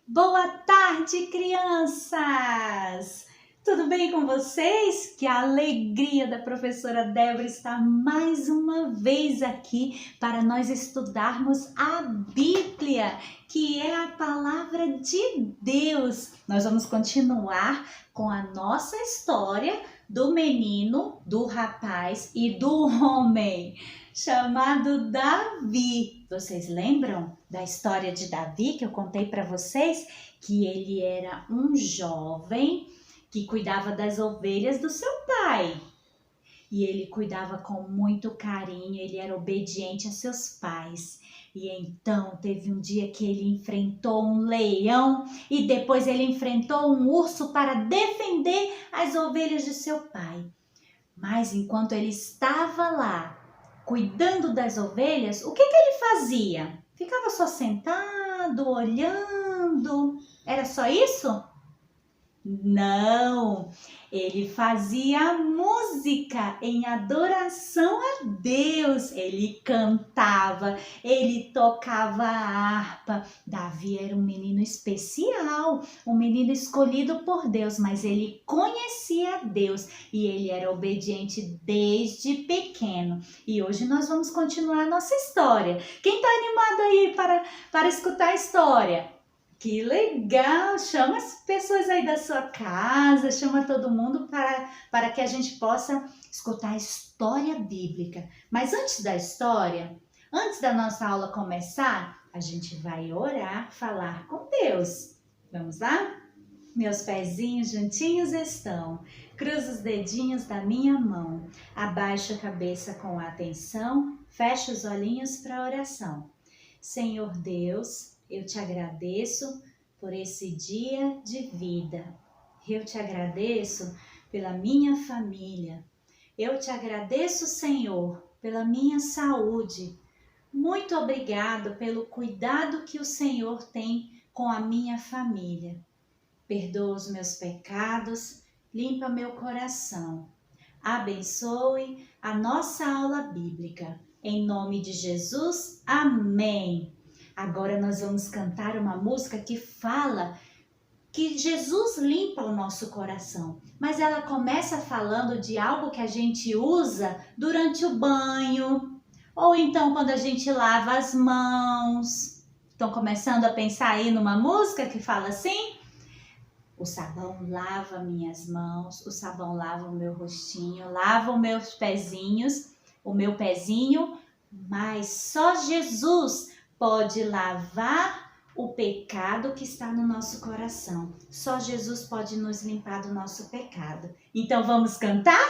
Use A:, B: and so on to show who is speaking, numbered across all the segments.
A: Boa tarde, crianças! Tudo bem com vocês? Que alegria da professora Débora estar mais uma vez aqui para nós estudarmos a Bíblia, que é a palavra de Deus. Nós vamos continuar com a nossa história do menino, do rapaz e do homem, chamado Davi. Vocês lembram da história de Davi que eu contei para vocês? Que ele era um jovem que cuidava das ovelhas do seu pai. E ele cuidava com muito carinho, ele era obediente a seus pais. E então teve um dia que ele enfrentou um leão e depois ele enfrentou um urso para defender as ovelhas de seu pai. Mas enquanto ele estava lá, cuidando das ovelhas, o que ele fazia? Ficava só sentado, olhando? Era só isso? Não, ele fazia música em adoração a Deus. Ele cantava, ele tocava a harpa. Davi era um menino especial, um menino escolhido por Deus, mas ele conhecia Deus e ele era obediente desde pequeno. E hoje nós vamos continuar a nossa história. Quem está animado aí para escutar a história? Que legal! Chama as pessoas aí da sua casa, chama todo mundo para que a gente possa escutar a história bíblica. Mas antes da história, antes da nossa aula começar, a gente vai orar, falar com Deus. Vamos lá? Meus pezinhos juntinhos estão, cruzo os dedinhos da minha mão, abaixo a cabeça com atenção, fecho os olhinhos para a oração. Senhor Deus, eu te agradeço por esse dia de vida. Eu te agradeço pela minha família. Eu te agradeço, Senhor, pela minha saúde. Muito obrigado pelo cuidado que o Senhor tem com a minha família. Perdoa os meus pecados, limpa meu coração. Abençoe a nossa aula bíblica. Em nome de Jesus, amém. Agora nós vamos cantar uma música que fala que Jesus limpa o nosso coração. Mas ela começa falando de algo que a gente usa durante o banho. Ou então quando a gente lava as mãos. Estão começando a pensar aí numa música que fala assim? O sabão lava minhas mãos, o sabão lava o meu rostinho, lava os meus pezinhos, o meu pezinho. Mas só Jesus pode lavar o pecado que está no nosso coração. Só Jesus pode nos limpar do nosso pecado. Então vamos cantar?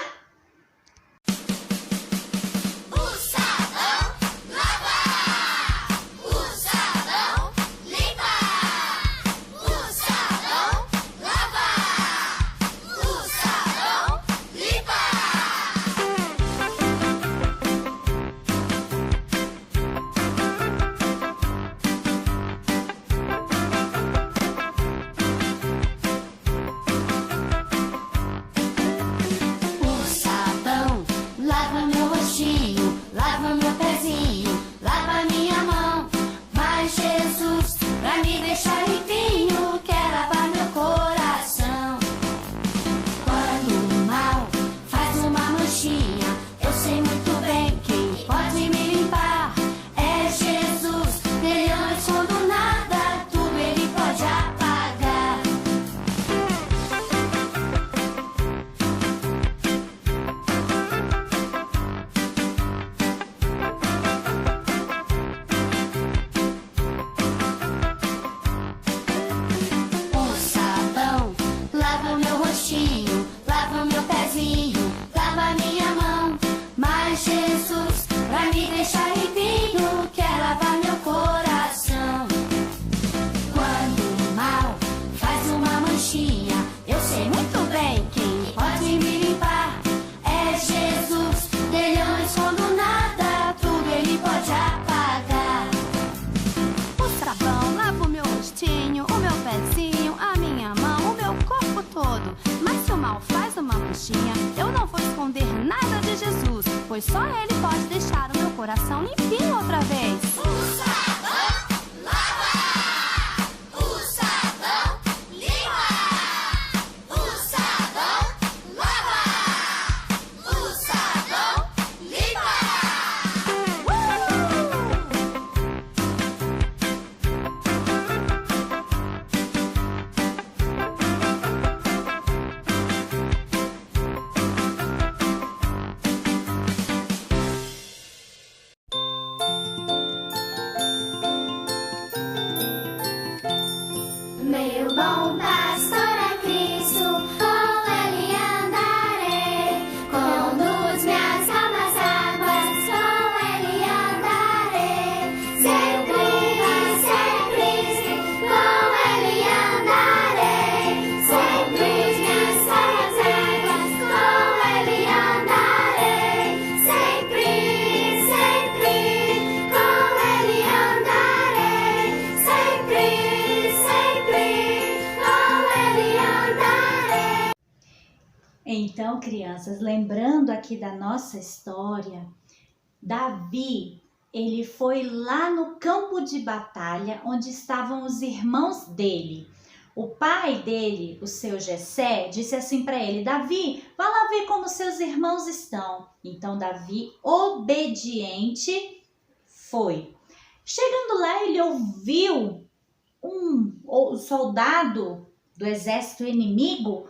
B: Pois só Ele pode deixar o meu coração limpinho outra vez.
C: O sabão lava! O sabão
A: Então, crianças, lembrando aqui da nossa história, Davi, ele foi lá no campo de batalha onde estavam os irmãos dele. O pai dele, o seu Jessé, disse assim para ele: Davi, vá lá ver como seus irmãos estão. Então Davi, obediente, foi. Chegando lá, ele ouviu um soldado do exército inimigo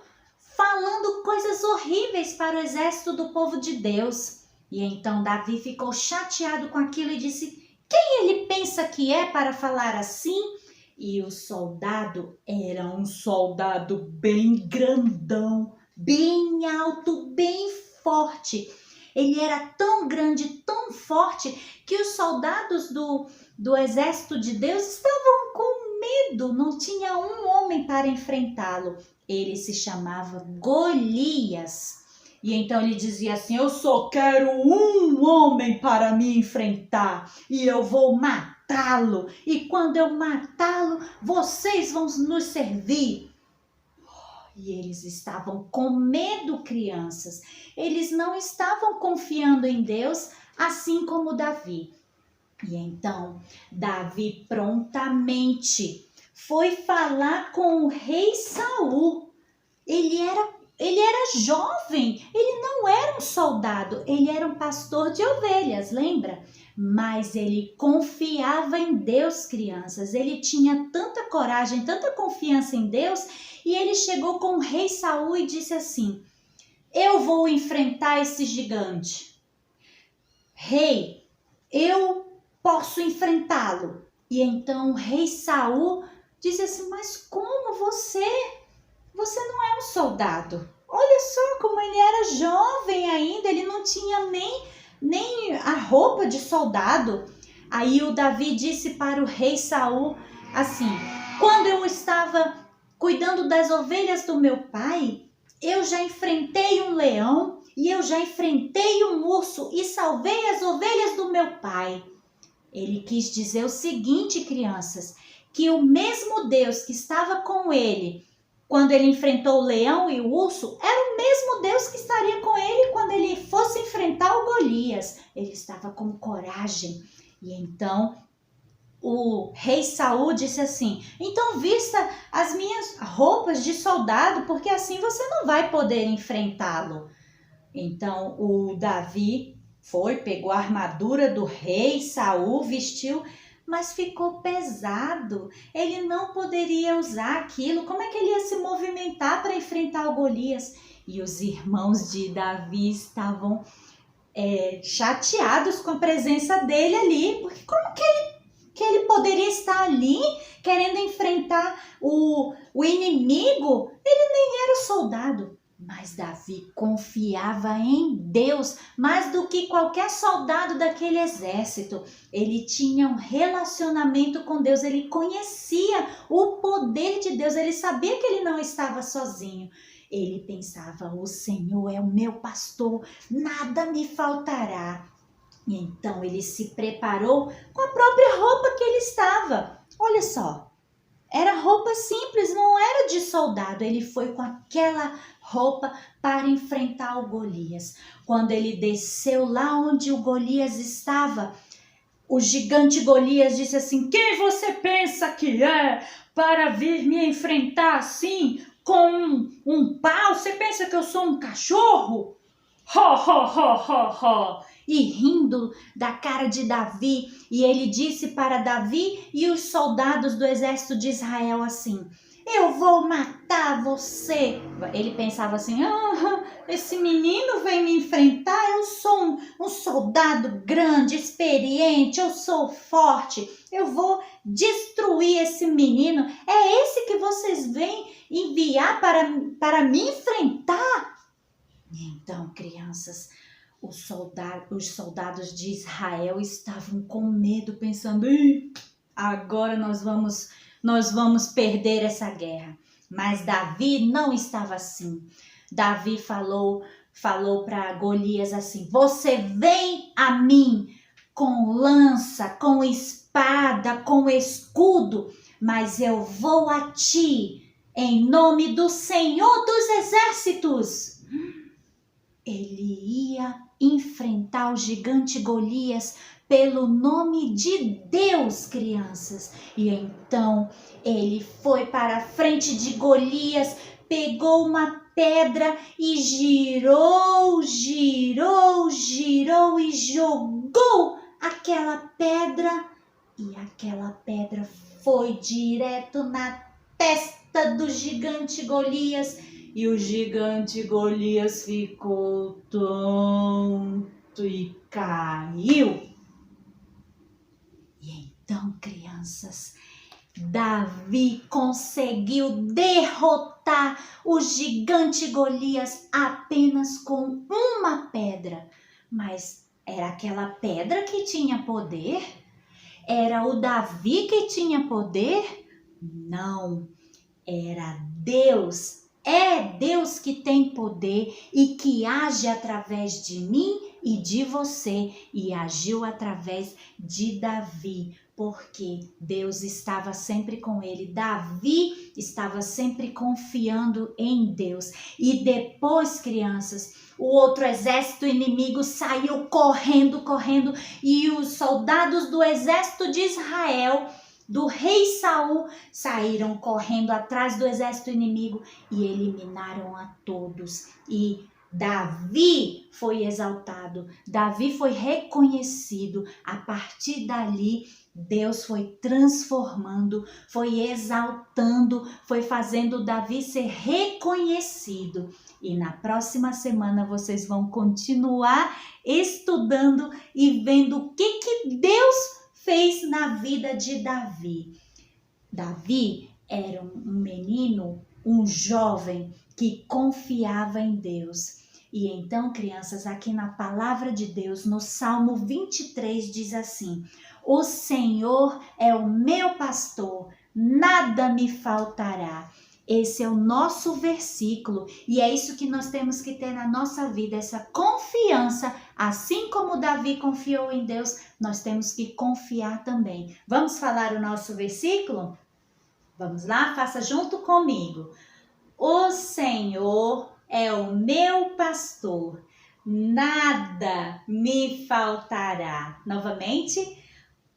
A: falando coisas horríveis para o exército do povo de Deus. E então Davi ficou chateado com aquilo e disse: quem ele pensa que é para falar assim? E o soldado era um soldado bem grandão, bem alto, bem forte. Ele era tão grande, tão forte, que os soldados do exército de Deus estavam com medo. Não tinha um homem para enfrentá-lo. Ele se chamava Golias. E então ele dizia assim: eu só quero um homem para me enfrentar e eu vou matá-lo. E quando eu matá-lo, vocês vão nos servir. E eles estavam com medo, crianças. Eles não estavam confiando em Deus, assim como Davi. E então, Davi prontamente foi falar com o rei Saul. Ele era jovem, ele não era um soldado, ele era um pastor de ovelhas, lembra? Mas ele confiava em Deus, crianças. Ele tinha tanta coragem, tanta confiança em Deus, e ele chegou com o rei Saul e disse assim: eu vou enfrentar esse gigante. Rei, eu posso enfrentá-lo. E então o rei Saul disse assim: mas como você não é um soldado? Olha só como ele era jovem ainda, ele não tinha nem a roupa de soldado. Aí o Davi disse para o rei Saul assim: quando eu estava cuidando das ovelhas do meu pai, eu já enfrentei um leão e eu já enfrentei um urso e salvei as ovelhas do meu pai. Ele quis dizer o seguinte, crianças, que o mesmo Deus que estava com ele quando ele enfrentou o leão e o urso, era o mesmo Deus que estaria com ele quando ele fosse enfrentar o Golias. Ele estava com coragem. E então o rei Saul disse assim: então vista as minhas roupas de soldado, porque assim você não vai poder enfrentá-lo. Então o Davi pegou a armadura do rei Saul, vestiu, mas ficou pesado. Ele não poderia usar aquilo. Como é que ele ia se movimentar para enfrentar o Golias? E os irmãos de Davi estavam chateados com a presença dele ali, porque como que ele poderia estar ali querendo enfrentar o inimigo? Ele nem era soldado. Mas Davi confiava em Deus mais do que qualquer soldado daquele exército. Ele tinha um relacionamento com Deus, ele conhecia o poder de Deus, ele sabia que ele não estava sozinho. Ele pensava: o Senhor é o meu pastor, nada me faltará. E então ele se preparou com a própria roupa que ele estava. Olha só, era roupa simples, não era de soldado. Ele foi com aquela roupa para enfrentar o Golias. Quando ele desceu lá onde o Golias estava, o gigante Golias disse assim: quem você pensa que é para vir me enfrentar assim com um pau? Você pensa que eu sou um cachorro? Ho, ho, ho, ho, ho. E rindo da cara de Davi, e ele disse para Davi e os soldados do exército de Israel assim: eu vou matar você. Ele pensava assim: esse menino vem me enfrentar, eu sou um soldado grande, experiente, eu sou forte, eu vou destruir esse menino. É esse que vocês vêm enviar para me enfrentar? Então, crianças, os soldados de Israel estavam com medo, pensando: agora nós vamos perder essa guerra. Mas Davi não estava assim. Davi falou para Golias assim: você vem a mim com lança, com espada, com escudo, mas eu vou a ti em nome do Senhor dos Exércitos. ele ia enfrentar o gigante Golias pelo nome de Deus, crianças. E então ele foi para a frente de Golias, pegou uma pedra e girou e jogou aquela pedra. E aquela pedra foi direto na testa do gigante Golias. E o gigante Golias ficou tonto e caiu. E então, crianças, Davi conseguiu derrotar o gigante Golias apenas com uma pedra. Mas era aquela pedra que tinha poder? Era o Davi que tinha poder? Não, era Deus. É Deus que tem poder e que age através de mim e de você. E agiu através de Davi, porque Deus estava sempre com ele. Davi estava sempre confiando em Deus. E depois, crianças, o outro exército inimigo saiu correndo, e os soldados do exército de Israel, do rei Saul, saíram correndo atrás do exército inimigo e eliminaram a todos. E Davi foi exaltado, Davi foi reconhecido. A partir dali, Deus foi transformando, foi exaltando, foi fazendo Davi ser reconhecido. E na próxima semana vocês vão continuar estudando e vendo o que Deus fez na vida de Davi. Davi era um menino, um jovem que confiava em Deus. E então, crianças, aqui na palavra de Deus, no Salmo 23, diz assim: o Senhor é o meu pastor, nada me faltará. Esse é o nosso versículo e é isso que nós temos que ter na nossa vida, essa confiança. Assim como Davi confiou em Deus, nós temos que confiar também. Vamos falar o nosso versículo? Vamos lá, faça junto comigo. O Senhor é o meu pastor, nada me faltará. Novamente,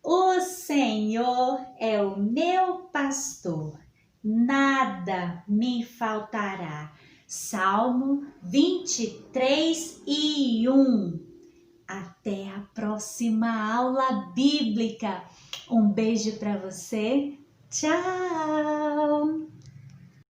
A: o Senhor é o meu pastor, nada me faltará. Salmo 23:1. Até a próxima aula bíblica. Um beijo para você. Tchau!